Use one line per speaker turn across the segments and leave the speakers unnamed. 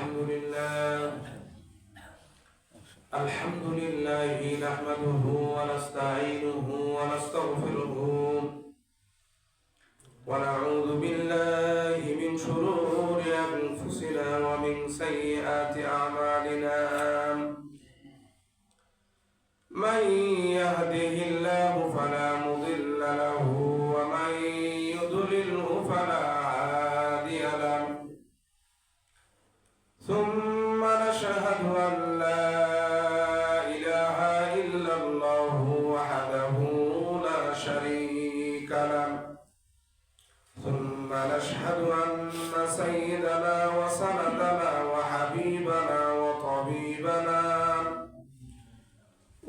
الحمد لله نحمده ونستعينه ونستغفره ونعوذ بالله من شرور أنفسنا ومن سيئات أعمالنا من يهده الله فلا مضل له ومن يضلله فلا هادي له ثم نشهد أن لا إله إلا الله وحده لا شريك له ثم نشهد أن سيدنا وسندنا وحبيبنا وطبيبنا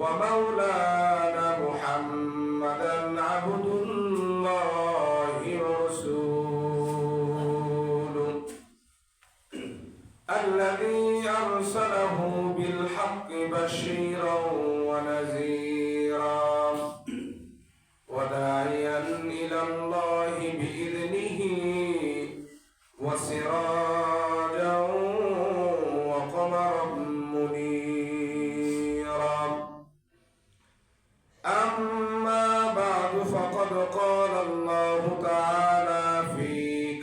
ومولانا محمدا عبد الله ورسوله الذي أرسله بالحق بشيرا ونذيرا وداعيا إلى الله بإذنه وسراجا وقمرا منيرا أما بعد فقد قال الله تعالى في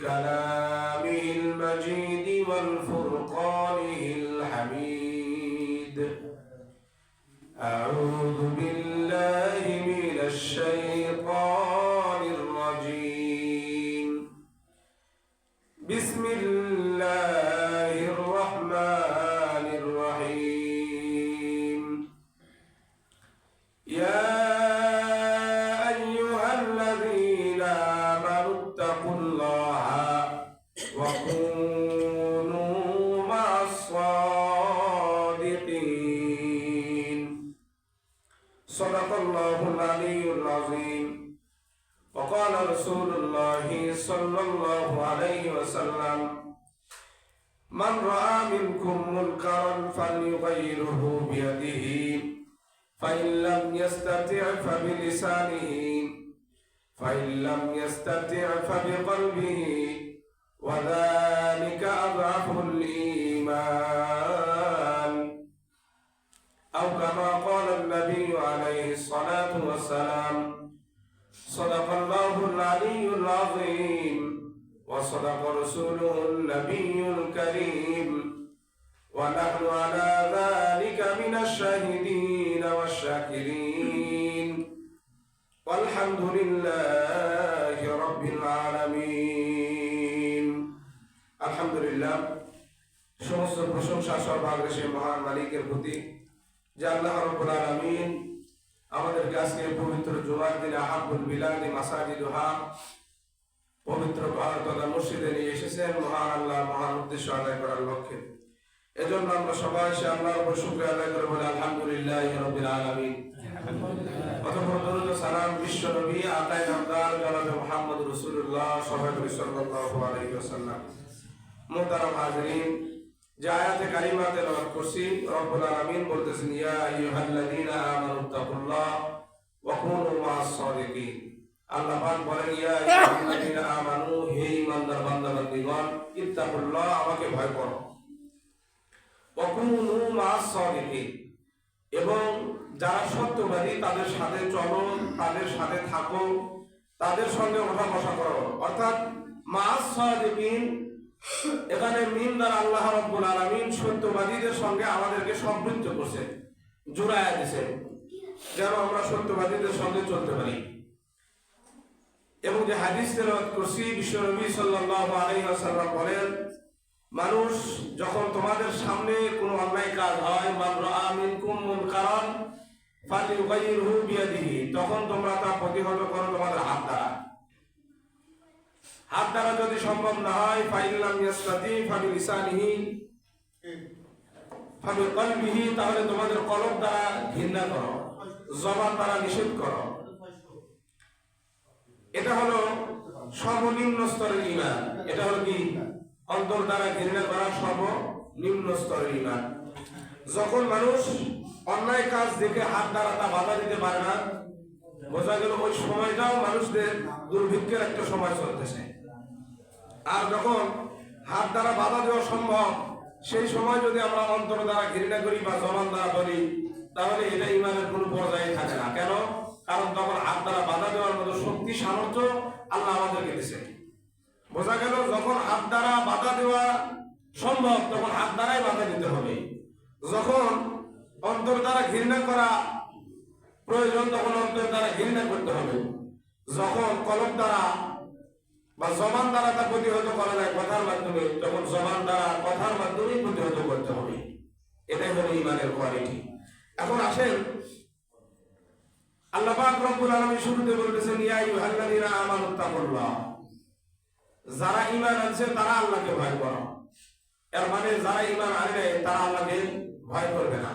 كلامه المجيد والفرقانه الحميد أعوذ بالله من الشيطان الرجيم بسم الله الرحمن الرحيم يا أيها الذين آمنوا اتقوا الله وكونوا مع الصادقين صدق الله العلي العظيم وقال رسول الله صلى الله عليه وسلم من رأى منكم منكرا فليغيره بيده فإن لم يستطع فبلسانه فإن لم يستطع فبقلبه وذلك أضعف الإيمان أو كما قال النبي عليه الصلاة والسلام صدق الله العلي العظيم وصدق رسوله النبي الكريم ونحن على ذلك من الشاهدين والشاكرين والحمد لله رب العالمين الحمد لله সমস্ত প্রশংসা সর্বাগ্রে মহান মালিকের প্রতি যে আল্লাহ রাব্বুল আলামিন আমাদেরকে আজকে পবিত্র জুমার দিনে আহাবুল বিলাদি মাসাজিদুহা পবিত্র পাহাড় তথা মসজিদে নিয়ে এসেছেন মহান আল্লাহ মহান উদ্দেশ্য আদায় করার লক্ষ্যে। এজন্য আমরা সবাই এসে আল্লাহর উপর শুকরিয়া আদায় করে বলি আলহামদুলিল্লাহি রাব্বিল আলামিন। অতঃপর দরুদ ও সালাম বিশ্ব নবী আকায়ে নামদার জনাব মুহাম্মদ রাসূলুল্লাহ সাল্লাল্লাহু আলাইহি ওয়াসাল্লাম। মুহতারাম হাজিরিন, যে আয়াতে কারিমা তেলাওয়াত করছি রব্বুল আলামিন বলতেছেন ইয়া আইয়ুহাল্লাযীনা আমানুত্তাকুল্লাহ ওয়া কুনু মা'আস সাদিকিন। আল্লাহ পাক বলেন ইয়া আইয়ুহাল্লাযীনা আমানু, হে ঈমানদার বান্দা বান্দীগণ, ইত্তাকুল্লাহ, আমাকে ভয় করো, ওয়া কুনু মা'আস সাদিকিন, এবং যারা সত্যবাদী তাদের সাথে চলো, তাদের সাথে থাকো, তাদের সঙ্গে ওঠা বসা করো। অর্থাৎ মা'আস সাদিকিন এখানে মিম দ্বারা আল্লাহ রাব্বুল আলামিন সত্যবাদীদের সঙ্গে আমাদেরকে সম্পৃক্ত করছে, জোড়ায়া দিয়েছে, যেন আমরা সত্যবাদীদের সঙ্গে চলতে পারি। এবং যে হাদিস তেলাওয়াত করছি বিশ্বনবী সাল্লাল্লাহু আলাইহি ওয়াসাল্লাম বলেন, মানুষ যখন তোমাদের সামনে কোনো অন্যায় কাজ হয়, মান রাআ মিনকুম মুনকারান ফালিয়ুগাইয়িরহু বিয়াদিহি, তখন তোমরা তা প্রতিহত করো তোমাদের হাত দ্বারা। হাত দ্বারা যদি সম্ভব না হয় ফাইন লাম ইয়াসতাতি ফাবিলিসানিহি ফাবিকলবিহি, তাহলে তোমাদের কলব দ্বারা ঘৃণা করো, জবান দ্বারা নিষেধ করো। এটা হলো সর্বনিম্ন স্তরের ঈমান। এটা হলো কি? অন্তর দ্বারা ঘৃণা করা সর্বনিম্ন স্তরের ঈমান। যখন মানুষ অন্যায় কাজ দেখে হাত দ্বারা তা বাধা দিতে পারে না, বোঝা গেল ওই সময়টাও মানুষদের দুর্ভিক্ষের একটা সময় চলতেছে। আর যখন হাত দ্বারা বাধা দেওয়া সম্ভব, সেই সময় যদি আমরা অন্তর দ্বারা ঘৃণা করি বা জবান দ্বারা বলি, তাহলে এটা ইমানের কোনো পর্যায়ে থাকে না। কেন? কারণ তখন হাত দ্বারা বাধা দেওয়ার মতো শক্তি সামর্থ্য আল্লাহ আমাদেরকে দিয়েছে। বোঝা গেল, যখন হাত দ্বারা বাধা দেওয়া সম্ভব তখন হাত দ্বারাই বাধা দিতে হবে। যখন অন্তর দ্বারা ঘৃণা করা প্রয়োজন তখন অন্তর দ্বারা ঘৃণা করতে হবে। যখন কলম দ্বারা বা জবান দ্বারা তা প্রতিহত করা যায় কথার মাধ্যমে, তখন জবান দ্বারা কথার মাধ্যমে প্রতিহত করতে হবে। এটাই হলো ইমানের কোয়ালিটি। এখন আসেন, আল্লাহ পাক রব্বুল আলামিন শুরুতে বলতেছেন, ইয়া আইয়ুহাল্লাযীনা আমানুত্তাকুল্লাহ, যারা ঈমান আনছে তারা আল্লাহকে ভয় করো। এর মানে যারা ঈমান আনে তারা আল্লাহকে ভয় করবে না।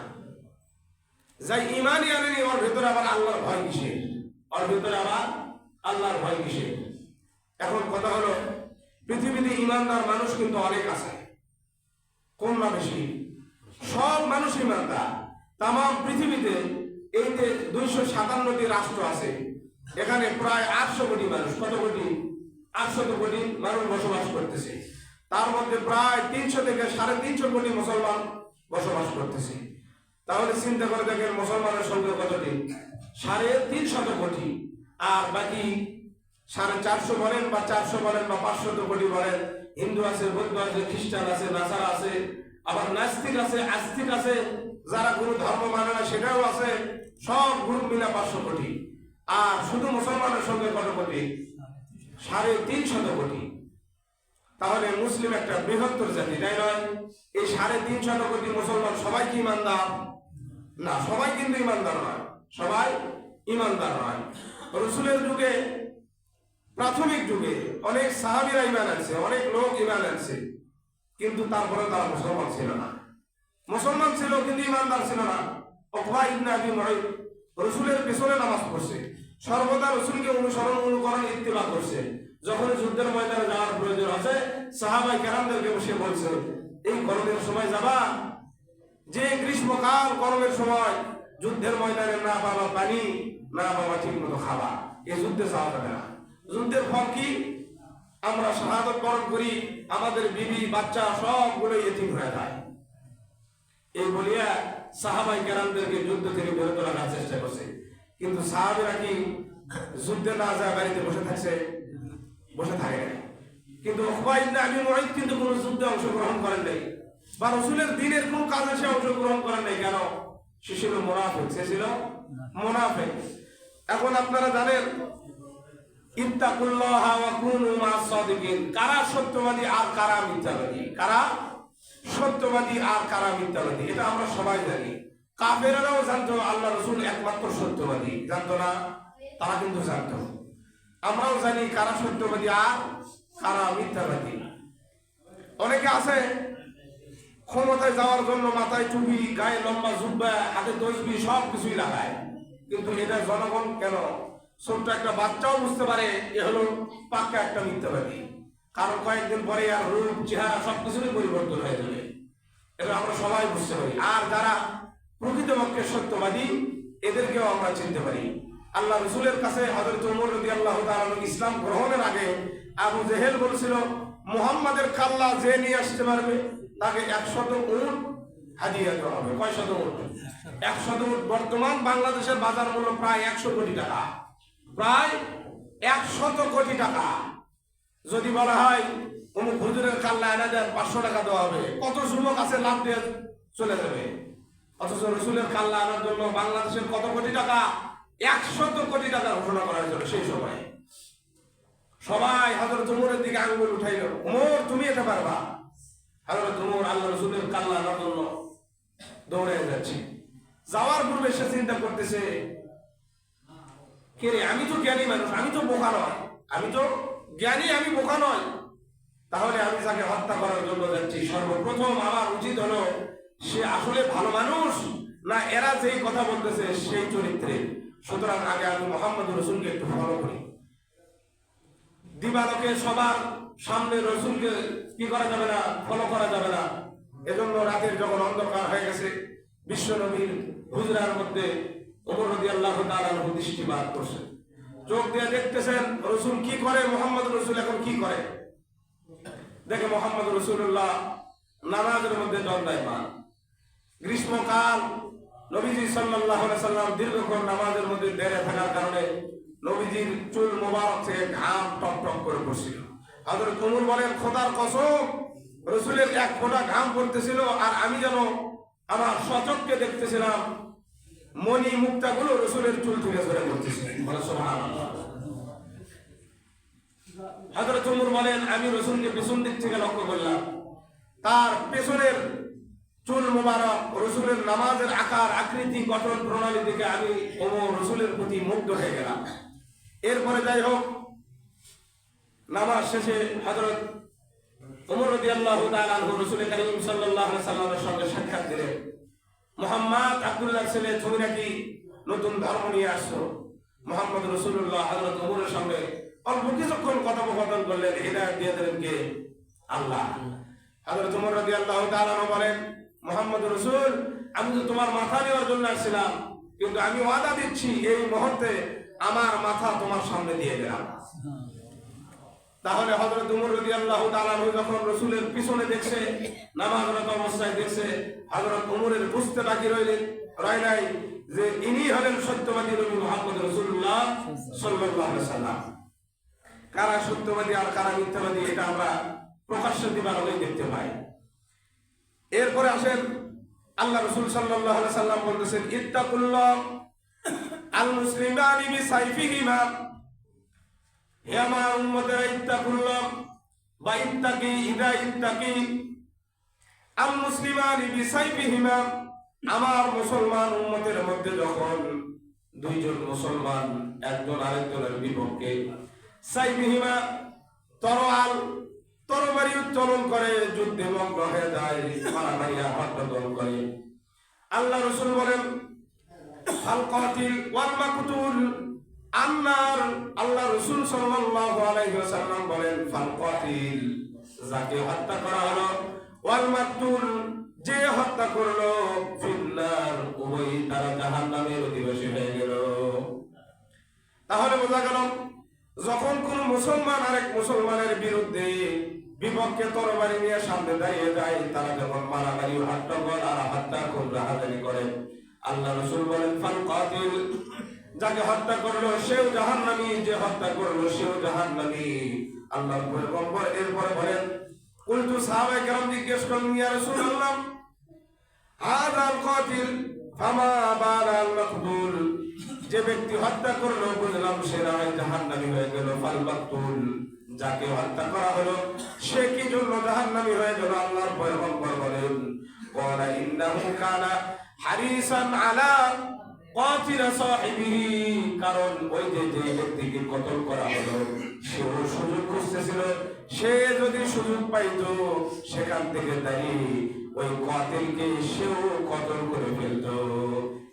যাই ঈমানই আনেনি ওর ভিতরে আবার আল্লাহর ভয় কিসের? ওর ভিতরে আবার আল্লাহর ভয় কিসের? এখন কথা হলো, পৃথিবীতে ঈমানদার মানুষ কিন্তু অনেক আছে। কম না বেশি? সব মানুষ ঈমানদার। তাম পৃথিবীতে এই যে 257টি রাষ্ট্র আছে, এখানে প্রায় 800 কোটি মানুষ, কত কোটি? 800 কোটি মানুষ বসবাস করতেছে। তার মধ্যে প্রায় 300 থেকে 350 কোটি মুসলমান বসবাস করতেছে। তাহলে চিন্তা করে দেখেন, মুসলমানের সংখ্যা কতটি? 350 কোটি। আর বাকি 450 বলেন বা 400 বলেন বা 500 কোটি বলেন, হিন্দু আছে, বৌদ্ধ আছে, খ্রিস্টান আছে, নাসারা আছে, আবার নাস্তিক আছে, আস্তিক আছে, যারা কোনো ধর্ম মানে না সেটাও আছে। সব গ্রুপ মিলা 500 কোটি। আর শুধু মুসলমানের সংখ্যা কত কোটি? 350 কোটি। তাহলে মুসলিম একটা বৃহত্তর জাতি, তাই নয়? এই 350 কোটি মুসলমান সবাই কি ইমানদার? না, সবাই কিন্তু ইমানদার নয়। সবাই ইমানদার নয়। রাসূলের যুগে, প্রাথমিক যুগে অনেক সাহাবীরা ঈমান আনছে, অনেক লোক ঈমান আনছে, কিন্তু তারপরে তারা মুসলমান ছিল না। মুসলমান ছিল কিন্তু ঈমানদার ছিল না। উকবা ইবনে আবি মুআইদ রাসূলের পিছনে নামাজ পড়ছে, সর্বদা রাসূলকে অনুকরণ ইত্তিবা করছে। যখন যুদ্ধের ময়দানে যাওয়ার প্রয়োজন আছে, সাহাবায়ে কেরামদেরকে বসে বলছে, এই গরমের সময় যাবা? যে গ্রীষ্মকাল, গরমের সময় যুদ্ধের ময়দানে না পাবা পানি, না পাবা ঠিক মতো খাবার, এই যুদ্ধে যাওয়া যাবে না। যুদ্ধের ফল কি? আমরা শাহাদাত বরণ করি, আমাদের বিবি বাচ্চা সবগুলো ইতিম হয়ে যায়। এই বলিয়া সাহাবায়ে কেরামদেরকে যুদ্ধ থেকে বিরত রাখার চেষ্টা করছে। কিন্তু সাহাবীরা কি যুদ্ধে না যায় বাড়িতে বসে থাকছে? বসে থাকে না। কিন্তু উকবা ইবনে আবি মুআইদ কিন্তু কোনো যুদ্ধে অংশগ্রহণ করেন নাই, বা রাসূলের দ্বীনের কোনো কাজে সে অংশগ্রহণ করেন নাই। কেন? সে ছিল মুনাফিক। সে ছিল মুনাফিক। এখন আপনারা জানেন, ইত্তাকুল্লাহা ওয়া কুনু মা'আস সাদিকিন, কারা সত্যবাদী আর কারা মিথ্যাবাদী? কারা সত্যবাদী আর কারা মিথ্যাবাদী? এটা আমরা সবাই জানি। কাফেররাও জানতো আল্লাহ রাসূল একমাত্র সত্যবাদী, জানতো না? তারা কিন্তু জানতো। আমরাও জানি কারা সত্যবাদী আর কারা মিথ্যাবাদী। অনেকে আছে ক্ষমতায় যাওয়ার জন্য মাথায় টুপি, গায়ে লম্বা জুব্বা, হাতে তসবিহ সব কিছুই লাগায়, কিন্তু এটা জনগণ কেন, ছোট্ট একটা বাচ্চাও বুঝতে পারে এ হলো পাক্কা একটা মিথ্যাবাদী। কারণ কয়েকদিন পরে আর রূপ, চেহারা সবকিছুরই পরিবর্তন হয়ে যাবে। এটা আমরা সবাই বুঝতে পারি। আর যারা প্রকৃতপক্ষে সত্যবাদী, এদেরকেও আমরা চিনতে পারি। আল্লাহ রাসূলের কাছে হযরত ওমর রাদিয়াল্লাহু তাআলা ইসলাম গ্রহণের আগে আবু জেহেল বলেছিল, মুহাম্মাদের কাল্লা যে নিয়ে আসতে পারবে তাকে 100 উট হাদিয়া দেওয়া হবে। কয় শত উট? 100 উট। বর্তমান বাংলাদেশের বাজার মূল্য প্রায় 100 কোটি টাকা। প্রায় 100 কোটি টাকা। যদি বলা হয় অমুক হুজুরের কাল্লা এনে দেন, 500 টাকা দেওয়া হবে, কত যুবক আছে লাভ দিয়ে চলে যাবে। অথচ রাসূলের কাল্লা আনার জন্য বাংলাদেশের কত কোটি টাকা? 100 কোটি টাকা ঘোষণা করা হয়েছিল সেই সময়। সবাই হযরত ওমরের দিকে আঙ্গুল উঠাইল, ওমর তুমি এটা পারবা? হযরত ওমর আল্লাহ রাসূলের কাল্লা আনার জন্য দৌড়ে যাচ্ছে। যাওয়ার পূর্বে সে চিন্তা করতেছে, কে রে, আমি তো জ্ঞানী মানুষ, আমি তো বোকা নয়, আমি তো জ্ঞানী, আমি বোকা নয়। তাহলে আমি যাকে হত্যা করার জন্য যাচ্ছি, সর্বপ্রথম আমার উচিত হলো সে আসলে ভালো মানুষ না এরা যেই কথা বলতেছে সেই চরিত্রে। সুতরাং আগে আমি মুহাম্মদ রাসূলকে একটু ফলো করি। দিবালোকে সবার সামনে রাসূলকে কি করা যাবে না, ফলো করা যাবে না। এজন্য রাতের যখন অন্ধকার হয়ে গেছে, বিশ্বনবীর হুজরার মধ্যে ওমর রাদিয়াল্লাহু তাআলা দৃষ্টিপাত করছেন। চোখ দিয়ে দেখতেছেন রাসূল কি করে, মুহাম্মদ রাসূল এখন কি করে। দেখে মুহাম্মদ রাসূলুল্লাহ নামাজের মধ্যে দণ্ডায়মান। গ্রীষ্মকাল নবীজি সাল্লাল্লাহু আলাইহি সাল্লাম দীর্ঘক্ষণ নামাজের মধ্যে দাঁড়িয়ে থাকার কারণে নবীজির চুল মোবারক থেকে ঘাম টপ টপ করে পড়ছিল। হযরত ওমর বলেন, খোদার কসম, রাসূলের এক ফোঁটা ঘাম পড়তেছিল আর আমি যেন আমার সচক্ষে দেখতেছিলাম মণি মুক্তাগুলো রাসূলের চুল থেকে ঝরে পড়তেছে। সুবহানাল্লাহ। হযরত ওমর বলেন, আমি রাসূলকে পেছন দিক থেকে লক্ষ্য করলাম, তার পেছনের চুল মোবারক, রাসূলের নামাজের আকার আকৃতি গঠন প্রণালী দেখে আমি ওমর রাসূলের প্রতি মুগ্ধ হয়ে গেলাম। এরপরে যাই হোক, নামাজ শেষে হযরত ওমর রাদিয়াল্লাহু তাআলা আনহু রাসূল কারীম সাল্লাল্লাহু আলাইহি সাল্লামের সঙ্গে সাক্ষাৎ দিলেন। মুহাম্মদ আব্দুল্লাহর ছেলে, তুমি নাকি নতুন ধর্ম নিয়ে আসছো। মুহাম্মদ রাসূলুল্লাহ হযরত ওমরের সঙ্গে অল্প কিছুক্ষণ কথোপকথন করলেন। হিদায়াত দিয়ে দিলেন কে? আল্লাহ। হযরত ওমর রাদিয়াল্লাহু তাআলা বলেন, মুহাম্মদ রাসূল, আমি তো তোমার মাথা নেওয়ার জন্য আসছিলাম, কিন্তু আমি ওয়াদা দিচ্ছি এই মুহূর্তে আমার মাথা তোমার সামনে দিয়ে দিলাম। তাহলে হযরত ওমর রাদিয়াল্লাহু তাআলা যখন রাসূলের পিছনে দেখছে, নামাজরত অবস্থায় দেখছে, হযরত ওমরের বুঝতে বাকি রয় নাই যে ইনি হলেন সত্যবাদী নবী মুহাম্মদ রাসূলুল্লাহ সাল্লাল্লাহু আলাইহি ওয়াসাল্লাম। কারা সত্যবাদী আর কারা মিথ্যাবাদী এটা আমরা প্রকাশ্যে দিবালোকেই দেখতে পাই। এরপরে আসেন, আল্লাহ রাসূল সাল্লাল্লাহু আলাইহি ওয়াসাল্লাম বলতেছেন, ইত্তাকুল্লাহ আল মুসলিমানি বিসাইফিহিমা। হে আমার উম্মতেরা, ইত্তাকুল্লাহ বা ইত্তাকি ইদা ইত্তাকি আল মুসলিমানি বিসাইফিহিমা। আমার মুসলমান উম্মতের মধ্যে যখন দুইজন মুসলমান একজন আরেকজনের বিপক্ষে সাইফিহিমা তরবারি উত্তোলন করে যুদ্ধে মগ্ন হয়ে যায়, মারামারি হট্টগোল করে, আল্লাহ রাসূল বলেন, আল কাতিল ওয়াল মাকতুল আন্নার। আল্লাহ রাসূল সাল্লাল্লাহু আলাইহি ওয়াসাল্লাম বলেন, ফাল কাতিল, যাকে হত্যা করা হলো, ওয়াল মাকতুল, যে হত্যা করলো, ফিন্নার, উভয় তারা জাহান্নামের অধিবাসী হয়ে গেল। তাহলে বোঝা গেল, যখন কোন মুসলমান আরেক মুসলমানের বিরুদ্ধে বিপক্ষে তরবারি নিয়ে সামনে দাঁড়িয়ে যায়, তারা যখন মারামারি হট্টগোল আর হত্যা খুন রাহাজানি করে, আল্লাহ রাসূল বলেন, ফাল কাতিল, যাকে হত্যা করলো সেও জাহান্নামী, যে হত্যা করলো সেও জাহান্নামী। আল্লাহর পয়গম্বর এরপরে বলেন, কুলতু, সাহাবায়ে কেরাম জিজ্ঞেস করলেন, ইয়া রাসূলুল্লাহ, হাযাল কাতিল ফামা বালাল মাকতুল। যে ব্যক্তি হত্যা করলো বুঝলাম সে নয় জাহান্নামী হয়ে গেল, ফাল মাকতুল, যাকে হত্যা করা হলো সে কি জন্য জাহান্নামী হয়ে গেল? আল্লাহর পয়গম্বর বলেন, ক্বালা ইন্নাহু কানা হারিসান আলা কাতিল সাহিবিহি। কারণ ওই যে ব্যক্তিকে কতল করা হলো সেও সুযোগ খুঁজতেছিল, সে যদি সুযোগ পাইতো সেখান থেকে দাঁড়িয়ে ওই কাতিলকে সেও কতল করে ফেলতো।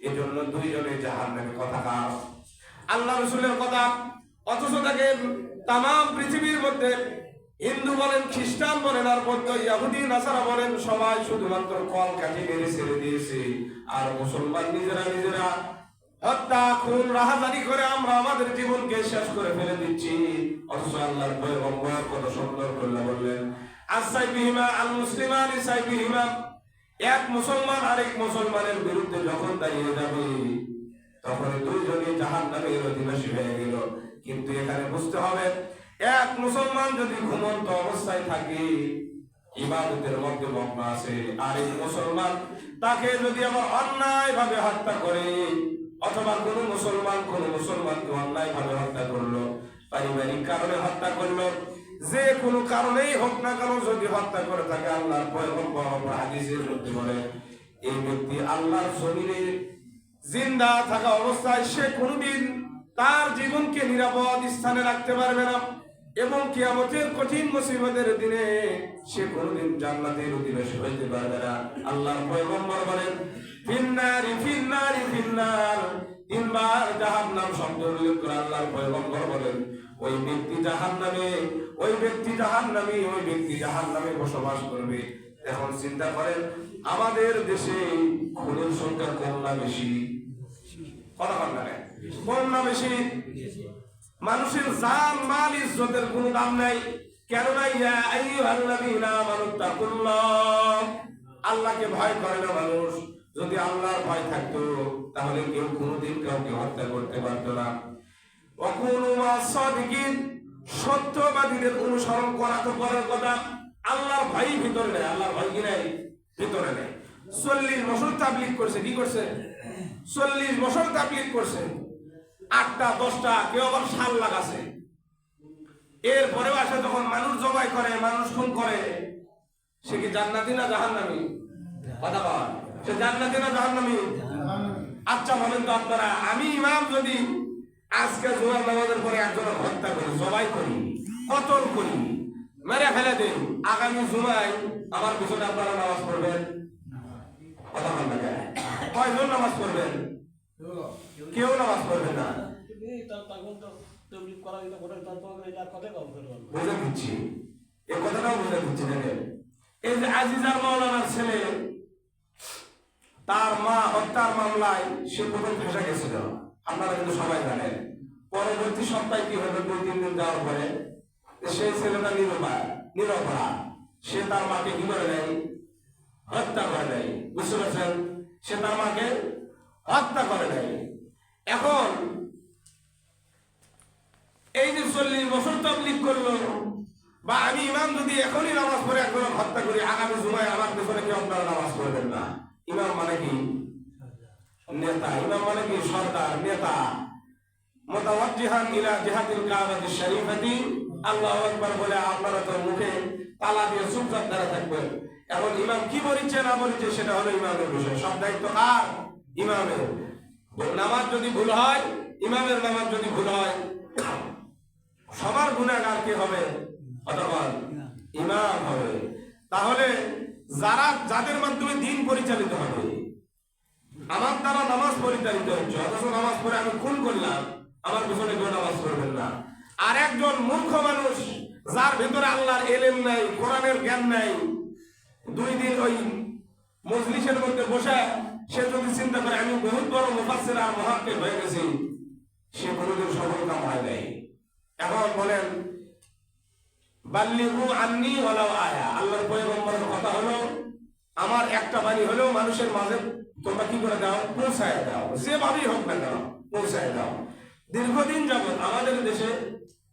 এজন্য দুইজনে জাহান্নামে। কথা কার? আল্লাহ রাসূলের কথা। অথচ দেখেন তাম পৃথিবীর মধ্যে হিন্দু বলেন, খ্রিস্টান বলেন আর বৌদ্ধ ইহুদি নাসারা বলেন, সবাই শুধুমাত্র কল কাঠি মেরে ছেড়ে দিয়েছে। আর মুসলমান নিজেরা হত্যা খুন রাহাজানি করে আমরা আমাদের জীবনকে শেষ করে ফেলে দিচ্ছি। অথচ আল্লাহর পয়গম্বর কত সুন্দর করে বললেন, আসাইবিহিমা আল মুসলিমানি সাইবিহিমা। এক মুসলমান আরেক মুসলমানের বিরুদ্ধে যখন দাঁড়িয়ে যাবে তখন দুইজনই জাহান্নামের অধিবাসী হয়ে গেল। কিন্তু এখানে বুঝতে হবে, এক মুসলমান যদি ঘুমন্ত অবস্থায় থাকে, ইবাদতের মধ্যে মগ্ন আছে, আর এই মুসলমান তাকে যদি আবার অন্যায় ভাবে হত্যা করে, অথবা কোন মুসলমানকে অন্যায় ভাবে হত্যা করলো, পারিবারিক কারণে হত্যা করলো, যে কোনো কারণেই হোক না কেন যদি হত্যা করে থাকে, আল্লাহর পয়গম্বর হাদিসের মধ্যে বলে, এই ব্যক্তি আল্লাহর জমিনে জিন্দা থাকা অবস্থায় সে কোনদিন তার জীবনকে নিরাপদ স্থানে রাখতে পারবে না, এবং কিয়ামতের কঠিন মুসিবতের দিনে সে কোনদিন জান্নাতের অধিবাসী হইতে পারবে না। আল্লাহর পয়গম্বর বলেন, ফিন্নারি ফিন্নারি ফিন্নার, তিনবার জাহান্নাম শব্দ উল্লেখ করে আল্লাহর পয়গম্বর বলেন, ওই ব্যক্তি জাহান্নামে, ওই ব্যক্তি জাহান্নামী, ওই ব্যক্তি জাহান্নামে বসবাস করবে। এখন চিন্তা করেন, আমাদের দেশে খুনের সংখ্যা কম না বেশি? কথা বল না, কম না বেশি? মানুষের জান মাল ইজ্জতের কোনো দাম নাই, কেননা ইয়া আইয়ুহাল্লাযীনা আমানুত্তাকুল্লাহ, আল্লাহকে ভয় করে না মানুষ। যদি আল্লাহর ভয় থাকতো তাহলে কেউ কোনোদিন কাউকে হত্যা করতে পারতো না। ওয়াকুনু মাস-সাদিকিন, সত্যবাদীদের অনুসরণ করা তো পরের কথা, আল্লাহর ভয় ভিতরে নেই। আল্লাহর ভয় কি নাই? ভিতরে নেই। 40 বছর তাবলীগ করছে। কি করছে? 40 বছর তাবলীগ করছে। 8টা 10টা কেউ আবার সাল লাগাছে। এরপরেও আসে যখন মানুষ জবাই করে, মানুষ খুন করে, সে কি জান্নাতি না জাহান্নামী? কথা বল, সে জান্নাতি না জাহান্নামী? আচ্ছা বলেন তো আপনারা, আমি ইমাম যদি আজকে জুমার নামাজের পরে একজনের হত্যা করি, জবাই করি, কতল করি, মেরে ফেলে দেই, আগামী জুমায় আমার পিছনে আপনারা নামাজ পড়বেন? কথা বল না, কয়জন নামাজ পড়বেন? কেউ নামাজ পড়বেন না। বুঝে দিচ্ছি, এই কথাটাও বুঝে দিচ্ছি। দেখেন, এই যে আজিজার মাওলানার ছেলে, তার মা হত্যার মামলায় সে প্রথম ফেঁসে গেছিল, আপনারা কিন্তু সবাই জানেন। পরবর্তী সপ্তাহে কি হলো, 2-3 দিন যাওয়ার পরে সেই ছেলেটা নিরপরাধ, সে তার মাকে কি করে নেয়? হত্যা করে নেয়। বুঝতে পারছেন? সে তার মাকে হত্যা করে নেয়। এখন এই যে 40 বছর তাবলীগ করলো, বা আমি ইমাম যদি এখনই নামাজ পড়ে একজন হত্যা করি, আগামী জুমায় আমার পেছনে কেউ আপনারা নামাজ পড়বেন না। ইমাম মানে কি? নেতা। ইমাম মানে কি? সরদার, নেতা। মুতাওয়াজ্জিহান ইলা জিহাতিল কাবাতিশ শরীফাতি, আল্লাহু আকবার বলে আপনারা তো মুখে তালা দিয়ে চুপচাপ দাঁড়া থাকবেন। এখন ইমাম কি বলছে না বলছে সেটা হলো ইমামের বিষয়। সব দায়িত্ব কার? ইমামের। নামাজ যদি ভুল হয়, ইমামের নামাজ যদি ভুল হয়, সবার গুনাহগার কে হবে? অথবা ইমাম হবে। তাহলে যাদের মাধ্যমে দিন পরিচালিত হবে, আমার দ্বারা নামাজ পরিচালিত হচ্ছে, অথচ নামাজ পড়ে আমি খুন করলাম, আমার পিছনে কেউ নামাজ পড়বেন না। আর একজন মূর্খ মানুষ, যার ভিতরে আল্লাহর ইলম নাই, কোরআনের জ্ঞান নাই, 2 দিন ওই মজলিসের মধ্যে বসে সে যদি চিন্তা করে আমি বহুত বড় মুফাসসির আর মুহাক্কিক হয়ে গেছি, সে কোনোদিন সফল কাম হয় নাই। এখন বলেন, বাল্লিগু আন্নি ওয়ালাউ আয়া, আল্লাহর পয়গম্বরের কথা হলো, আমার একটা বাণী হলেও মানুষের মাঝে তোমরা কি করে দাও? পৌঁছায় দাও। যেভাবেই হোক না কেন পৌঁছায় দাও। দীর্ঘদিন যাবত আমাদের দেশে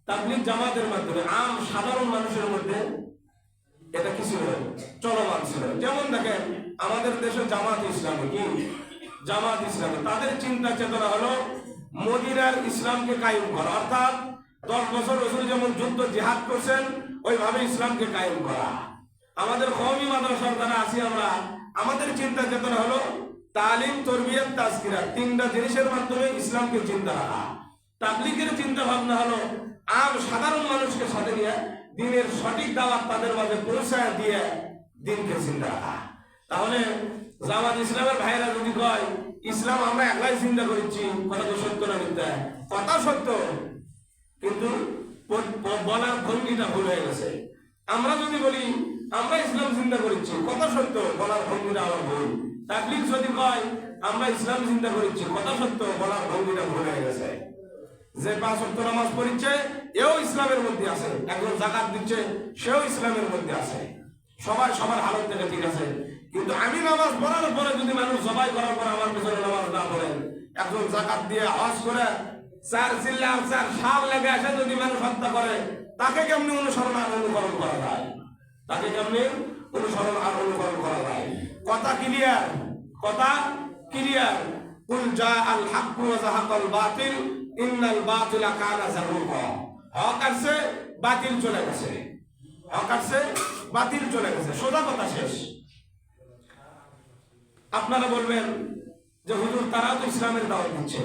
তাবলীগ জামাতের মাধ্যমে সাধারণ মানুষের মধ্যে এটা কিছু চলমান ছিল। যেমন দেখেন, আমাদের দেশে জামাত ইসলামী, কি জামাত ইসলামী, তাদের চিন্তা চেতনা হলো মদিনার ইসলামকে কায়েম করা, অর্থাৎ 10 বছর রাসূল যেমন যুদ্ধ জিহাদ করছেন ওইভাবে ইসলামকে কায়েম করা। আমাদের কওমি মাদ্রাসার দ্বারা আছি আমরা, আমাদের চিন্তা চেতনা হলো তালিম, তরবিয়ত, তাজকিরা, 3টা জিনিসের মাধ্যমে ইসলামকে চিন্তা রাখা। তাবলীগের চিন্তা ভাবনা হলো সাধারণ মানুষকে সাথে নিয়ে দিনের সঠিক দাওয়াত তাদের মাঝে পৌঁছায় দিয়ে দিনকে চিন্তা রাখা। তাহলে জামাত ইসলামের ভাইরা যদি কয় ইসলাম আমরা একলাই চিন্তা করছি, কথা তো সত্য না মিথ্যা? কথা সত্য, কিন্তু বলার ভঙ্গিটা ভুল হয়ে গেছে। আমরা যদি বলি আমরা ইসলাম চিন্তা করছি, কথা সত্য, বলার ভঙ্গিটা আমার ভুল। তাবলীগ যদি কয় আমরা ইসলাম চিন্তা করছি, কথা সত্য, বলার ভঙ্গিটা ভুল হয়ে গেছে। যে 5 ওয়াক্ত নামাজ পড়ছে এও ইসলামের মধ্যে আছে, একজন যাকাত দিচ্ছে সেও ইসলামের মধ্যে আছে, সবাই সবার হালত থেকে ঠিক আছে। কিন্তু আমি নামাজ পড়ার পরে যদি মানুষ জবাই করার পরে আমার পিছনে নামাজ না পড়েন, একজন যাকাত দিয়ে হজ করে 4 জিল্লা 4 সাল লেগে আসে যদি মানুষ হত্যা করে, তাকে কেমনি অনুসরণ আর অনুকরণ করা যায়? তাকে কেমনি অনুসরণ আর অনুকরণ করা যায়? কথা ক্লিয়ার? কথা ক্লিয়ার? কুল জা আল হক ওয়া যাহাকাল বাতিল ইন্নাল বাতিলা কানা যাহুকা। হক আসছে, বাতিল চলে গেছে। হক আসছে, বাতিল চলে গেছে। সোজা কথা শেষ। আপনারা বলবেন যে হুজুর তারা তো ইসলামের দাওয়াত দিচ্ছে,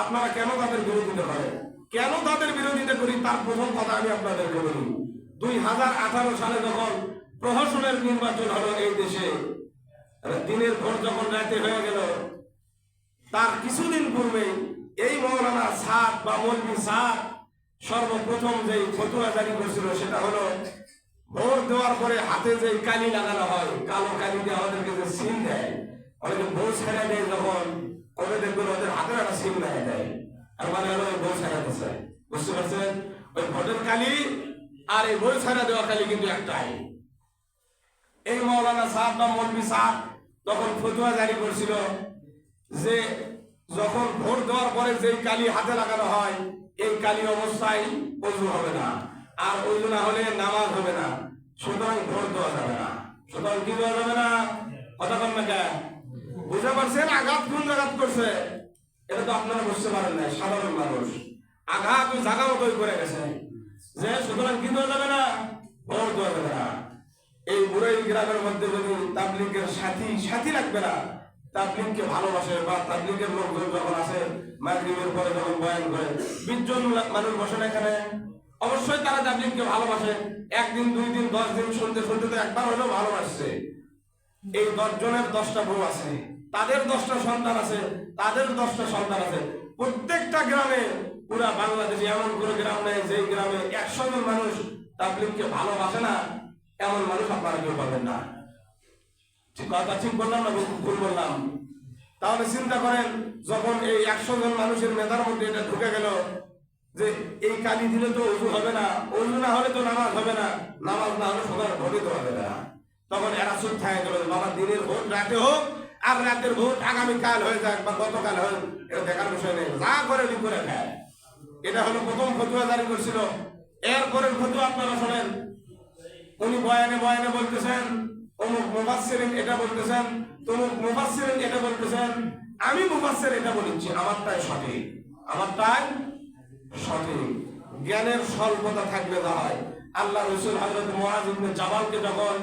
আপনারা কেন তাদের বিরোধিতা করেন? কেন তাদের বিরোধিতা করি তার প্রথম কথা আমি আপনাদেরকে বলি। 2018 সালে যখন প্রহসনের নির্বাচন হলো এই দেশে, দিনের ভোট যখন রাতে হয়ে গেল, তার কিছুদিন পূর্বে এই মৌলানা সাদ বা মৌলভী সাদ সর্বপ্রথম যে ফতোয়া জারি করেছিল সেটা হলো ভোট দেওয়ার পরে হাতে যে কালি লাগানো হয়, কালো কালি দিয়ে আমাদেরকে যে সিল দেয়, অনেকে ভোট ছেড়ে দেয়, যখন কবে দেখবেন ওদের হাতে একটা সিল লাগিয়ে দেয়, আর মানে হলো ভোট ছেড়ে দিচ্ছে। বুঝতে পারছেন? ওই ভোটের কালি আর এই বই ছাড়া দেওয়া খালি কিন্তু একটাই। এই মৌলানা সাহেব বা মৌলভী সাহেব তখন ফতোয়া জারি করছিল যে যখন ভোট দেওয়ার পরে যে কালি হাতে লাগানো হয় এই কালি অবস্থায় ওযু হবে না, আর ওযু না হলে নামাজ হবে না, সুতরাং ভোট দেওয়া যাবে না। সুতরাং কি দেওয়া যাবে না? কথা বল না কেন? বুঝতে পারছেন আঘাত কোন জায়গাত করছে? এটা তো আপনারা বুঝতে পারেন না, সাধারণ মানুষ আঘাত ওই জায়গা মতোই করে গেছে যে সুতরাং কি দেওয়া যাবে না? ভোট দেওয়া যাবে না। এই বুড়াই গ্রামের মধ্যে যদি তাবলীগের সাথী লাগবে না, তাবলীগকে ভালোবাসে বা তাবলীগের লোকজন যখন আসে মাগরিবের পরে যখন বয়ান করে 20 জন মানুষ বসেন এখানে, অবশ্যই তারা তাবলীগকে ভালোবাসে। একদিন 2 দিন 10 দিন শুনতে শুনতে তো একবার হলেও ভালোবাসছে। এই 10 জনের 10টা বউ আছে, তাদের 10টা সন্তান আছে, তাদের 10টা সন্তান আছে। প্রত্যেকটা গ্রামে পুরা বাংলাদেশে এমন কোনো গ্রাম নেই যে গ্রামে 100 জন মানুষ তাবলীগকে ভালোবাসে না, এমন মানুষ আপনারা কেউ পাবেন না। কথা ঠিক বললাম না ভুল বললাম? তাহলে চিন্তা করেন যখন এই 100 জন মানুষের মেধার মধ্যে এটা ঢুকে গেল যে এই কালি দিলে তো ওযু হবে না, ওযু না হলে তো নামাজ হবে না, নামাজ না হলে সবার ভোটই তো হবে না, তখন এরা চুপ থাকে গেল। বাবা দিনের ভোট রাতে হোক আর রাতের ভোট আগামীকাল হয়ে যাক বা গতকাল হোক, এটা দেখার বিষয় নেই, যা করে নি করে খায়। এটা হলো প্রথম ফতোয়া জারি করছিল। এরপরের ফতোয়া আপনারা শোনেন, উনি বয়ানে বয়ানে বলতেছেন অমুক মুফাসসিরিন এটা বলতেছেন, তমুক মুফাসসিরিন এটা বলতেছেন, আমি মুফাসসির এটা বলেছি, আমারটাই সঠিক, আমারটাই সঠিক। জ্ঞানের স্বল্পতা থাকলে যা হয়। আল্লাহ রাসূল হযরত মুআয ইবনে জাবালকে যখন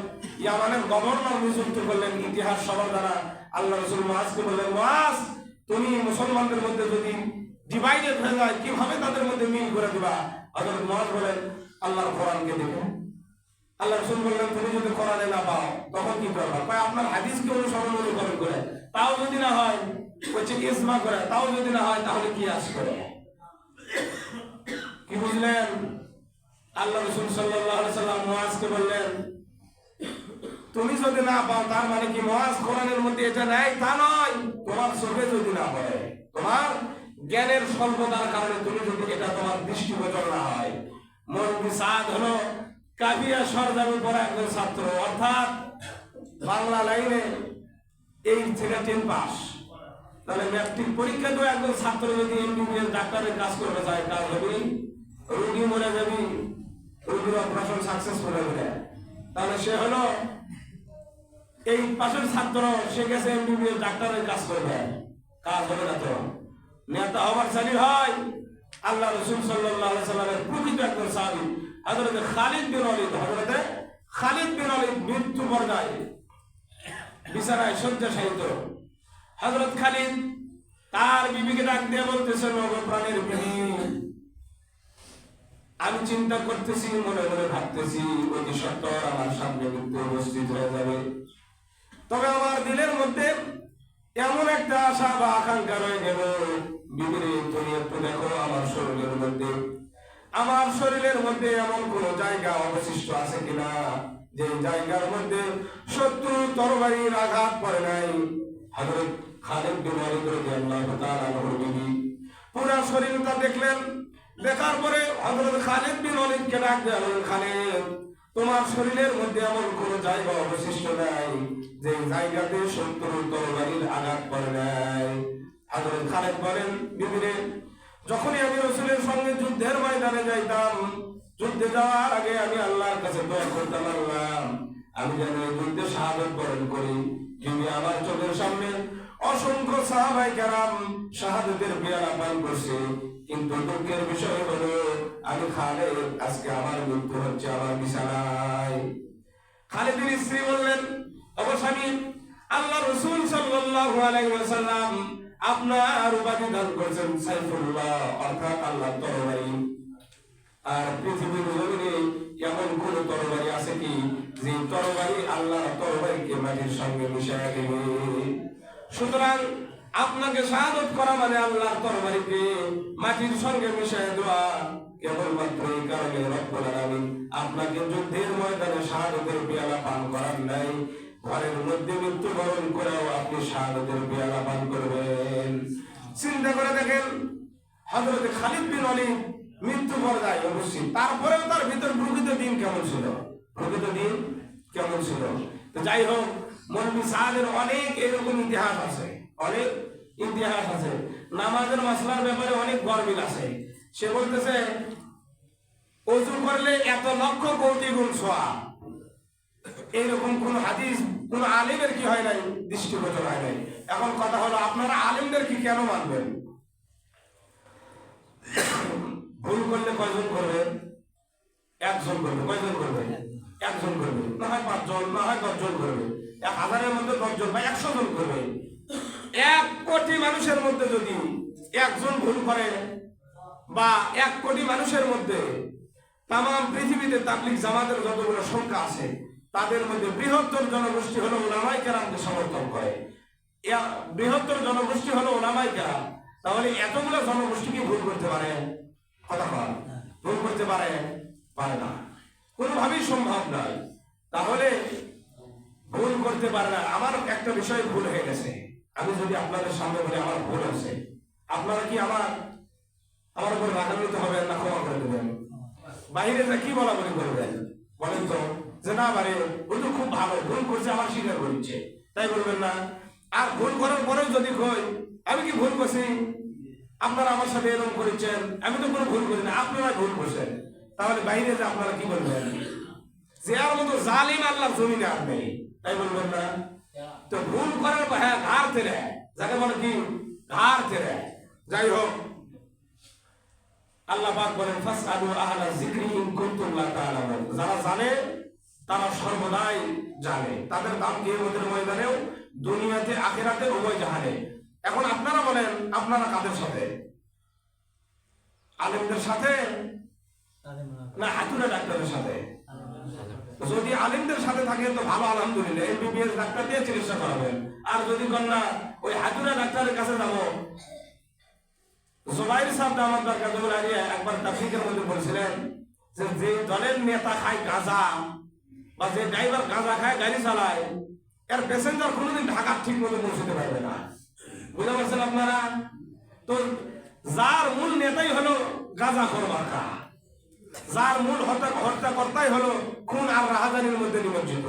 ইয়ামানের গভর্নর নিযুক্ত করলেন ইতিহাস সবার দ্বারা, আল্লাহ রাসূল মুআযকে বললেন, মুআয তুমি মুসলমানদের মধ্যে যদি ডিভাইডেড হয়ে যায় কিভাবে তাদের মধ্যে মিল করে দিবা? হযরত মুআয বলেন, আল্লাহর কোরআনকে দেখো। আল্লাহ রাসূল বললেন, তুমি যদি কোরআনে না পাও তখন কি করবা? কয় আপনার হাদিসকে অনুসরণ অনুকরণ করে, তাও যদি না হয় বলছে ইজমা করে, তাও যদি না হয় তাহলে কিয়াস করে। কি বুঝলেন? আল্লাহ রাসূল সাল্লাল্লাহু আলাইহি সাল্লাম মুআযকে বললেন, তুমি যদি না পাও তার মানে কি মুআয কোরআনের মধ্যে এটা নাই তা নয়, তোমার চোখে যদি না পড়ে, তোমার জ্ঞানের স্বল্পতার কারণে তুমি যদি এটা তোমার দৃষ্টিগোচর না হয়। মৌলভী সাদ হলো কাবিয়া সরদারি পড়া একজন ছাত্র, অর্থাৎ বাংলা লাইনে 8 থেকে 10 পাস। তাহলে ম্যাট্রিক পরীক্ষা দিয়ে একজন ছাত্র যদি এমবিবিএস ডাক্তারের কাজ করতে চায়, কাজ হবে, রোগী মরে যাবি, রোগীর অপারেশন সাকসেসফুল হবে, তাহলে সে হলো এই পাশের ছাত্র, সে গেছে এমবিবিএস ডাক্তারের কাজ করবে, কাজ হবে না। তো নেতা হবার চালি হয় আল্লাহ রাসূল সাল্লাল্লাহু আলাইহি সাল্লামের প্রকৃত একজন সাহাবী হযরত খালিদ বিন ওয়ালিদ। হযরত খালিদ বিন ওয়ালিদ মৃত্যু পর্যায়ে বিছানায় শয্যাশায়িত। হযরত খালিদ তার বিবিকে ডাক দিয়ে বলতেছেন, ওগো প্রাণের বিবি, আমি চিন্তা করতেছি, মনে মনে ভাবতেছি অতি সত্বর আমার সামনে মৃত্যু উপস্থিত হয়ে যাবে, তবে আমার দিলের মধ্যে এমন একটা আশা বা আকাঙ্ক্ষা রয়ে গেল, বিবিরে তুমি একটু দেখো আমার শরীরের মধ্যে এমন কোন জায়গা অবশিষ্ট আছে কিনা যে জায়গার মধ্যে শত্রু তরবারির আঘাত পড়ে নাই। হযরত খালিদ বিন ওয়ালিদ রাদিয়াল্লাহু তাআলা আনহু বিবি পুরো শরীরটা দেখলেন, দেখার পরে হযরত খালিদ বিন ওয়ালিদকে ডাক দিয়ে বললেন, খালিদ তোমার শরীরের মধ্যে এমন কোন জায়গা অবশিষ্ট নাই যে জায়গাতে শত্রুর তরবারির আঘাত পড়ে নাই। হযরত খালিদ বলেন, বিবিরে যখনই আমি রাসূলের সঙ্গে যুদ্ধের ময়দানে যাইতাম, যুদ্ধে যাওয়ার আগে আমি আল্লাহর কাছে দোয়া করতাম, আল্লাহ আমি যেন এই যুদ্ধে শাহাদাত বরণ করি। কিন্তু আমার চোখের সামনে অসংখ্য সাহাবায়ে কেরাম শাহাদাতের পেয়ালা পান করছে, কিন্তু দুঃখের বিষয় হলো আমি খালিদ আজকে আমার মৃত্যু হচ্ছে আমার বিছানায়। খালিদের স্ত্রী বললেন, অবশ্যই আল্লাহ রাসূল সাল্লাল্লাহু আলাইহি ওয়াসাল্লাম আপনার উপাধি দান করেছেন সাইফুল্লাহ, অর্থাৎ আল্লাহর তরবারি। আর পৃথিবীর জমিনে এমন কোন তরবারি আছে কি যে তরবারি আল্লাহর তরবারিকে মাটির সঙ্গে মিশিয়ে দেবে? সুতরাং আপনাকে শাহাদাত করা মানে আল্লাহর তরবারিকে মাটির সঙ্গে মিশিয়ে দেওয়া। কেবলমাত্র এই কারণে রব্বুল আলামিন আপনাকে যুদ্ধের ময়দানে শাহাদাতের পেয়ালা পান করান নাই, ঘরের মধ্যে মৃত্যুবরণ করেও আপনি শাহাদাতের পেয়ালা পান করবেন। চিন্তা করে দেখেন, হযরত খালিদ বিন ওয়ালিদ মৃত্যু পর্যায়ে অবশ্যই, তারপরেও তার ভিতর প্রকৃত দিন কেমন ছিল, প্রকৃত দিন কেমন ছিল। তো যাই হোক, মৌলভী সাহেবের অনেক এরকম ইতিহাস আছে, অনেক ইতিহাস আছে। নামাজের মাসলার ব্যাপারে অনেক গরমিল আছে। সে বলতেছে ওযু করলে এত লক্ষ কোটি গুণ সওয়াব, এইরকম কোন হাদিস কোন আলিমের কি হয় নাই, দৃষ্টিগোচর হয় নাই। এখন কথা হলো, আপনারা আলিমদের কি কেন মানবেন? ভুল করলে কয়জন করবে? একজন করবে। কয়জন করবে? একজন করবে, না হয় 5 জন, না হয় 10 জন করবে। 1000-এর মধ্যে 10 জন বা 100 জন করবে। 1 কোটি মানুষের মধ্যে যদি একজন ভুল করে, বা 1 কোটি মানুষের মধ্যে তাম পৃথিবীতে তাবলীগ জামাতের যতগুলো সংখ্যা আছে, তাদের মধ্যে বৃহত্তর জনগোষ্ঠী হলো উলামায়ে কেরামকে সমর্থন করে, বৃহত্তর জনগোষ্ঠী হলো উলামায়ে কেরাম। তাহলে এতগুলো জনগোষ্ঠী কি ভুল করতে পারে? কথা বল, ভুল করতে পারে? পারে না, কোনোভাবেই সম্ভব নয়। তাহলে ভুল করতে পারে না। আমার একটা বিষয় ভুল হয়ে গেছে, আমি যদি আপনাদের সামনে বলি আমার ভুল আছে, আপনারা কি আমার উপর রাগান্বিত হবেন না ক্ষমা করে দেবেন? বাইরে যা কি বলা বলি করবেন বলেন তো, যে না পারে ও তো খুব ভালো, ভুল করছে আমার স্বীকার করছে, তাই বলবেন না? আর ভুল করার পরেও যদি কই আমি কি ভুল করছি, আপনারা আমার সাথে এরকম করেছেন, আমি তো কোনো ভুল করি না, আপনারা ভুল করছেন, তাহলে বাইরে যে আপনারা কি বলবেন? যে আর মতো জালিম আল্লাহ জমিনে আর নেই, তাই বলবেন না? তো ভুল করার পর হ্যাঁ ঘাড় তেরে, যাকে বলে কি ঘাড় তেরে। যাই হোক, আল্লাহ পাক বলেন ফাসআলু আহলা যিকরি ইন কুনতুম লা তা'লামুন, যারা জানে তারা সর্বদাই জানে, তাদের দাম কিয়ামতের ময়দানেও, দুনিয়াতে আখিরাতে উভয় জাহানে। এখন আপনারা বলেন, আপনারা কাদের সাথে? আলেমদের সাথে না হাতুড়ে ডাক্তারের সাথে? যদি আলেমদের সাথে থাকেন তো ভালো, আলহামদুলিল্লাহ, এমবিবিএস ডাক্তার দিয়ে চিকিৎসা করাবেন। আর যদি কন্যা ওই হাতুড়ে ডাক্তারের কাছে যাবো, জুবাইর সাহেব দামাদার কাদুল আলিয়া একবার তাফসীরের মধ্যে বলছিলেন যে যে দলের নেতা খায় গাঁজা, বা যে ড্রাইভার গাঁজা খায় গাড়ি চালায়, এর প্যাসেঞ্জার কোনোদিন ঢাকা ঠিক মতো পৌঁছতে পারবে না। বুঝতে পারছেন আপনারা? তো যার মূল নেতাই হলো গাঁজা খোরবাকা, যার মূল হত্যাকর্তাই হলো খুন আর রাহাজানির মধ্যে নিমজ্জিত,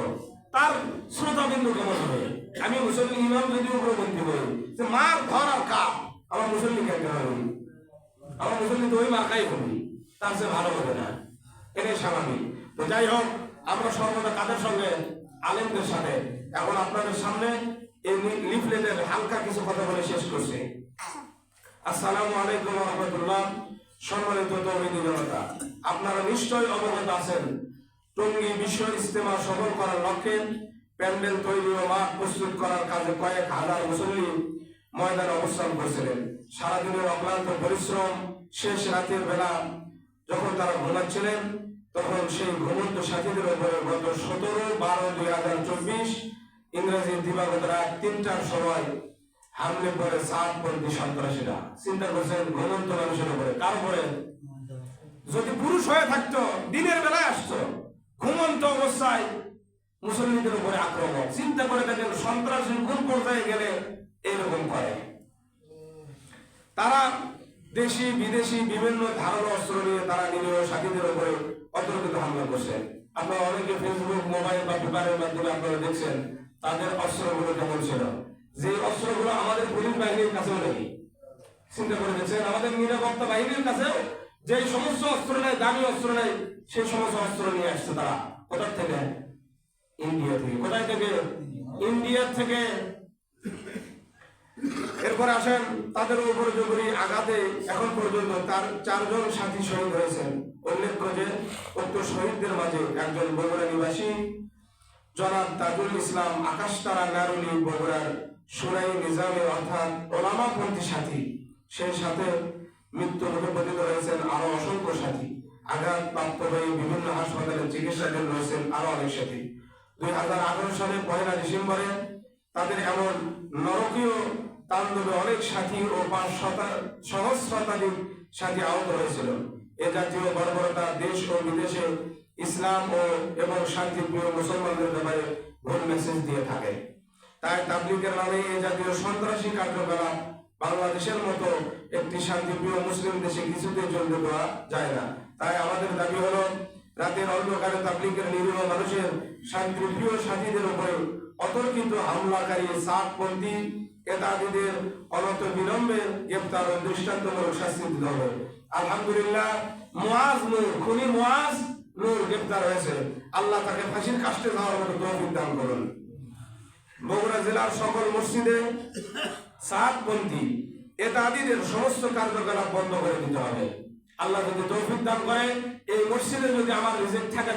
তার শ্রোতাবিন্দু কেমন হবে? আমি মুসলিম ইমাম যদি উগ্রপন্থী হই, যে মার ধর আর কাপ, আমার মুসলিম কেন হই? আমার মুসলিম তো ওই মার্কাই হবি, তার চেয়ে ভালো হবে না, এটাই স্বাভাবিক। তো যাই হোক, আমরা সর্বদা কাদের সঙ্গে? আলেমদের সাথে। এখন আপনাদের সামনে এই লিফলেটের হালকা কিছু কথা বলে শেষ করছি। আসসালামু আলাইকুম ওয়া রাহমাতুল্লাহ। সম্মানিত তৌহিদি জনতা, আপনারা নিশ্চয়ই অবগত আছেন, টঙ্গী বিশ্ব ইজতেমা সফল করার লক্ষ্যে প্যান্ডেল তৈরি ও মাঠ প্রস্তুত করার কাজে কয়েক হাজার মুসল্লি ময়দানে অবস্থান করছিলেন। সারাদিনের অক্লান্ত পরিশ্রম শেষ রাতের বেলা যখন তারা ঘুমাচ্ছিলেন, তখন সেই ঘুমন্ত সাথীদের উপরে গত 17/12/2024 ইংরেজি দিবাগত রাত 3টার সময় হামলে পড়ে সাতপন্থী সন্ত্রাসীরা। চিন্তা করছেন, ঘুমন্ত মানুষের উপরে। কার উপরে? যদি পুরুষ হয়ে থাকতো দিনের বেলায় আসতো, ঘুমন্ত অবস্থায় মুসল্লিদের উপরে আক্রমণ। চিন্তা করে দেখেন সন্ত্রাসী কোন পর্যায়ে গেলে এইরকম করে। তারা দেশি বিদেশি বিভিন্ন ধারালো অস্ত্র নিয়ে তারা নিরীহ সাথীদের উপরে অতর্কিত হামলা করছে। আপনারা অনেকে ফেসবুক, মোবাইল বা পেপারের মাধ্যমে আপনারা দেখছেন তাদের অস্ত্রগুলো কেমন ছিল, যে অস্ত্রগুলো আমাদের পুলিশ বাহিনীর কাছেও নেই। চিন্তা করে দেখছেন, আমাদের নিরাপত্তা বাহিনীর কাছেও যে সমস্ত অস্ত্র নেই, দামি অস্ত্র নেই, সেই সমস্ত অস্ত্র নিয়ে আসছে তারা। কোথা থেকে? ইন্ডিয়া থেকে। কোথায় থেকে? ইন্ডিয়া থেকে। এরপরে আসেন, তাদের উপর জরুরি আঘাতে এখন পর্যন্ত তার 4 জন সাথী শহীদ হয়েছেন। উল্লেখ্য যে উক্ত শহীদদের মাঝে একজন বগুড়া নিবাসী জনাব তাজুল ইসলাম আকাশতারা নারুলি, বগুড়ার সুরাই নিজামে অর্থাৎ ওলামাপন্থী সাথী। সেই সাথে মৃত্যু মুখে পতিত হয়েছেন আরো অসংখ্য সাথী। আঘাত প্রাপ্ত হয়ে বিভিন্ন হাসপাতালে চিকিৎসাধীন রয়েছেন আরো অনেক সাথী। 2018 সালে 1 ডিসেম্বরে তাদের এমন নরকীয় তাণ্ডবে অনেক সাথী ও 5 সহস্রাধিক সাথী আহত হয়েছিল। এ জাতীয় বর্বরতা দেশ ও বিদেশে ইসলাম এবং শান্তিপ্রিয় মুসলমানদের ব্যাপারে ভুল মেসেজ দিয়ে থাকে। তাই তাবলীগের নামে এই জাতীয় সন্ত্রাসী কার্যকলাপ বাংলাদেশের মতো একটি শান্তিপ্রিয় মুসলিম দেশে কিছুতে চলতে দেওয়া যায় না। তাই আমাদের দাবি হলো রাতের অন্ধকারে তাবলীগের নিরীহ মানুষের শান্তিপ্রিয় সাথীদের উপরে অতর্কিত হামলাকারী সাতপন্থী এতাদীদের অনত বিলম্বে গ্রেপ্তার ও দৃষ্টান্তমূলক শাস্তি দিতে হবে। আলহামদুলিল্লাহ, মুআজ নূর, খুনি মুআজ নূর গ্রেপ্তার হয়েছে। আল্লাহ তাকে ফাঁসির কাস্টে যাওয়ার মতো তৌফিক দান করুন। বগুড়া জেলার সকল মসজিদে সাতপন্থী এতাদীদের সমস্ত কার্যকলাপ বন্ধ করে দিতে হবে। আল্লাহ যদি তৌফিক দান করে, এই মসজিদে যদি আমার রিজেক্ট থাকে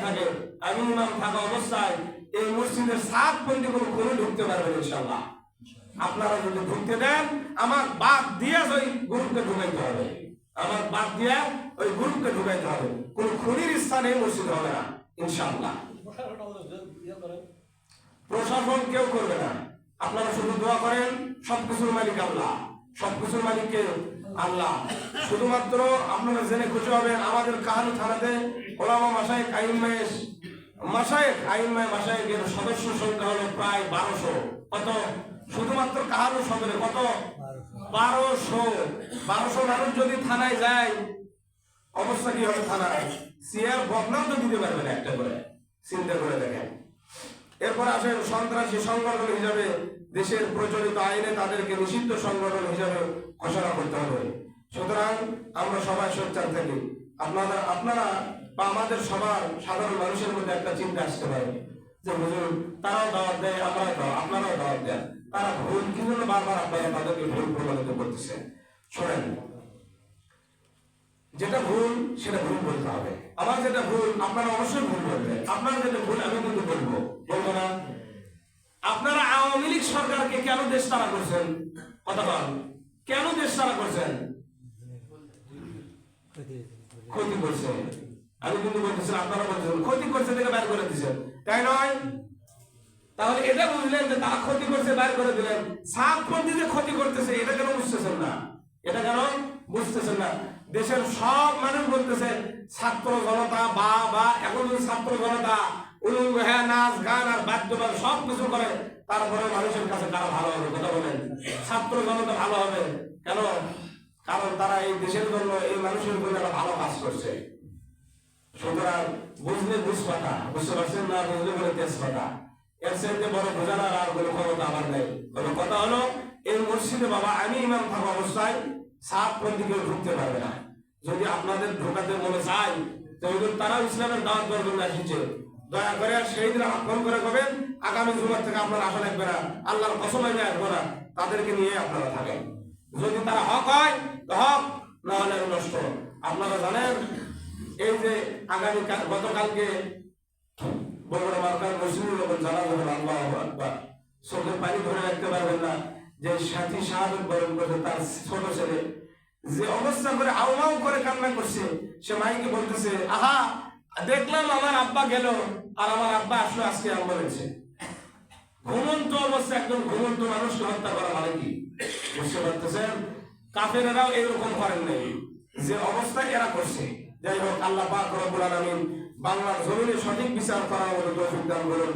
আমি ইমাম থাকা অবস্থায় এই মসজিদের সাতপন্থী কোনো খুনি ঢুকতে পারবে ইনশাআল্লাহ। আপনারা যদি ঢুকতে দেন, আমার বাদ দিয়ে ওই গ্রুপকে ঢুকাইতে হবে, আমার বাদ দিয়ে ওই গ্রুপকে ঢুকাইতে হবে। কোন খুনির স্থানে মসজিদ হবে না ইনশাআল্লাহ। প্রশাসন কেউ করবে না, আপনারা শুধু দোয়া করেন। সবকিছুর মালিক আল্লাহ, সবকিছুর মালিককে আল্লাহ। শুধুমাত্র আপনারা জেনে খুশি হবেন, আমাদের কাহালু থানাতে ওলামা মাশায়েখ মাশায়েখের সদস্য সংখ্যা হলো প্রায় 1200। কত? শুধুমাত্র কাহালু সদরে কত? 1200 মানুষ যদি থানায় যায়, অবস্থা কি হবে? থানায় সিআর বদনাম তো দিতে পারবে না একটা করে, চিন্তা করে দেখেন। এরপর আসেন সন্ত্রাসী সংগঠন হিসাবে দেশের প্রচলিত আইনে তাদেরকে নিষিদ্ধ সংগঠন হিসাবে ঘোষণা করতে হবে। সুতরাং আমরা সবাই সোচ্চার থাকি। আপনারা বা আমাদের সবার সাধারণ মানুষের মধ্যে একটা চিন্তা আসতে পারে যে হুজুর তারাও দাওয়াত দেয়, আপনারাও দাওয়াত দেন, তারা ভুল কি জন্য বারবার আপনারা তাদেরকে ভুল প্রমাণিত করতেছে। শোনেন, যেটা ভুল সেটা ভুল বলতে হবে। আমার যেটা ভুল আপনারা অবশ্যই ভুল বলবেন, আপনারা যেটা ভুল আমি কিন্তু বলবো না। আপনারা আওয়ামী লীগ সরকারকে কেন দেশ তাড়া করছেন? কথা বল, কেন দেশ তাড়া করছেন? ক্ষতি করছে। আমি কিন্তু বলতেছি, আপনারা বলছেন ক্ষতি করছে থেকে বাইর করে দিচ্ছেন, তাই নয়? তাহলে এটা বুঝলেন যে তারা ক্ষতি করছে, বাইর করে দিলেন। সাতপন্থী যে ক্ষতি করতেছে এটা কেন বুঝতেছেন না? এটা কেন বুঝতেছেন না? দেশের সব মানুষ বলতেছে ছাত্র জনতা বা এখন ছাত্র জনতা উলঙ্গ হ্যাঁ নাচ গান আর বাদ্যবাদ সব কিছু করে, তারপরে মানুষের কাছে তারা ভালো হবে। কথা বলেন, ছাত্র জনতা ভালো হবে কেন? কারণ তারা এই দেশের জন্য, এই মানুষের জন্য একটা ভালো কাজ করছে। সুতরাং বুঝলে বুঝপাতা, বুঝতে পারছেন না? বুঝলে বলে তেজপাতা। এর চাইতে বড় বোঝানোর আর কোনো ক্ষমতা আমার নেই। তবে কথা হলো, এই মসজিদে বাবা আমি ইমাম থাকা অবস্থায় সাতপন্থী কেউ ঢুকতে পারবে না। যদি আপনাদের ঢোকাতে মনে চাই, তারাও ইসলামের দাওয়াত দেওয়ার জন্য এসেছে, দয়া করে সেই দিন আমার ফোন করে কবেন আগামী জুমার থেকে আপনার আসা লাগবে না, আল্লাহর কসম আমি আসবো না, তাদেরকে নিয়ে আপনারা থাকেন। যদি তারা হক হয় তো হক, না হলে নষ্ট। আপনারা জানেন এই যে গতকালকে বগুড়া মার্কার মসজিদে যখন জানা যাবেন, আল্লাহু আকবার, চোখে পানি ধরে রাখতে পারবেন না যে সাথী শাহাদত বরণ করছে তার ছোট ছেলে যে অবস্থা করে আউমাউ করে কান্না করছে। সে মাইকে বলতেছে, আহা দেখলাম আমার আব্বা গেল আর আমার আব্বা আসলো আজকে অ্যাম্বুলেন্সে। ঘুমন্ত অবস্থা, একদম ঘুমন্ত মানুষকে হত্যা করা মানে কি বুঝতে পারতেছেন? কাফেরেরাও এরকম করেন নাই যে অবস্থা এরা করছে। যাই হোক, আল্লাহ পাক রব্বুল আলামিন বাংলার জমিনে সঠিক বিচার করার মতো তৌফিক দান করুন।